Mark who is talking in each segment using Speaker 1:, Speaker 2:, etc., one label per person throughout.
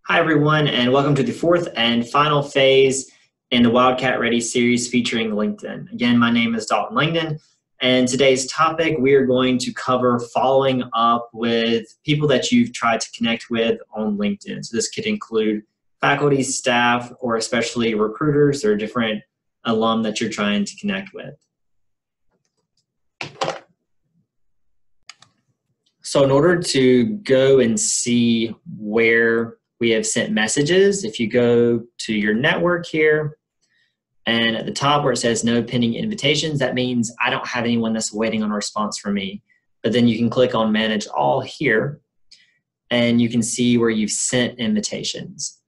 Speaker 1: Hi, everyone, and welcome to the fourth and final phase in the Wildcat Ready series featuring LinkedIn. Again, my name is Dalton Langdon, and today's topic we are going to cover following up with people that you've tried to connect with on LinkedIn. So this could include faculty, staff, or especially recruiters or different alum that you're trying to connect with. So in order to go and see where we have sent messages, if you go to your network here, and at the top where it says no pending invitations, that means I don't have anyone that's waiting on a response from me. But then you can click on manage all here, and you can see where you've sent invitations.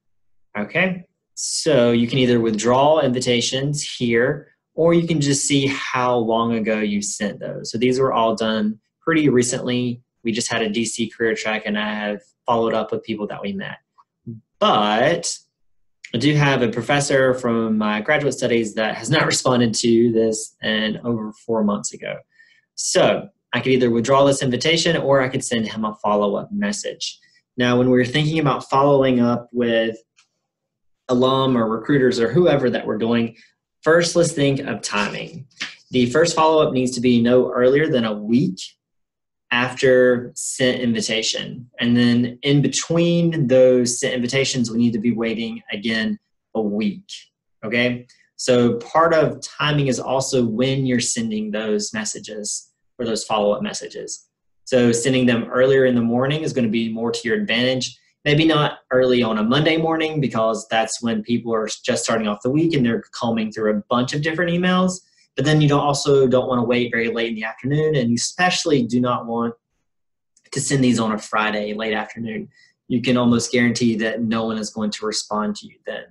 Speaker 1: Okay, so you can either withdraw invitations here, or you can just see how long ago you sent those. So these were all done pretty recently. We just had a DC career track, and I have followed up with people that we met. But I do have a professor from my graduate studies that has not responded to this in over 4 months ago. So I could either withdraw this invitation or I could send him a follow-up message. Now, when we're thinking about following up with alum or recruiters or whoever that we're doing, first let's think of timing. The first follow-up needs to be no earlier than a week after sent invitation. And then in between those sent invitations, we need to be waiting again a week, okay? So part of timing is also when you're sending those messages or those follow-up messages. So sending them earlier in the morning is gonna be more to your advantage. Maybe not early on a Monday morning because that's when people are just starting off the week and they're combing through a bunch of different emails. But then you also don't want to wait very late in the afternoon, and you especially do not want to send these on a Friday late afternoon. You can almost guarantee that no one is going to respond to you then.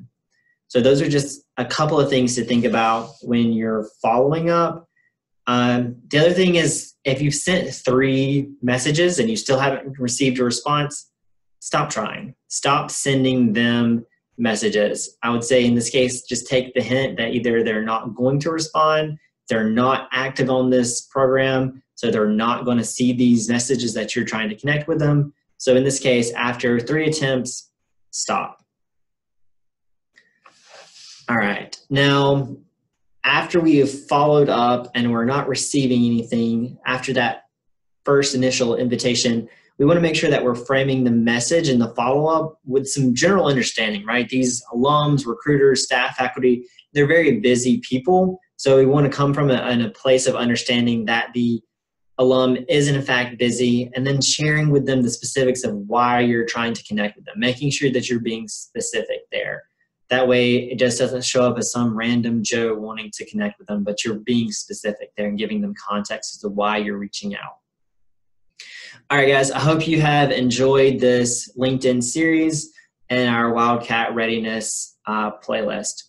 Speaker 1: So those are just a couple of things to think about when you're following up. The other thing is if you've sent 3 messages and you still haven't received a response, stop trying. Stop sending them messages. I would say in this case, just take the hint that either they're not going to respond, they're not active on this program, so they're not going to see these messages that you're trying to connect with them. So in this case, after 3 attempts, stop. All right. Now, after we have followed up and we're not receiving anything after that first initial invitation, we want to make sure that we're framing the message and the follow-up with some general understanding, right? These alums, recruiters, staff, faculty, they're very busy people. So we want to come from a place of understanding that the alum is in fact busy, and then sharing with them the specifics of why you're trying to connect with them, making sure that you're being specific there. That way it just doesn't show up as some random Joe wanting to connect with them, but you're being specific there and giving them context as to why you're reaching out. All right, guys, I hope you have enjoyed this LinkedIn series and our Wildcat Readiness playlist.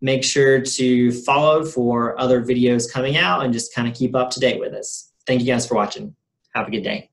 Speaker 1: Make sure to follow for other videos coming out and just kind of keep up to date with us. Thank you guys for watching. Have a good day.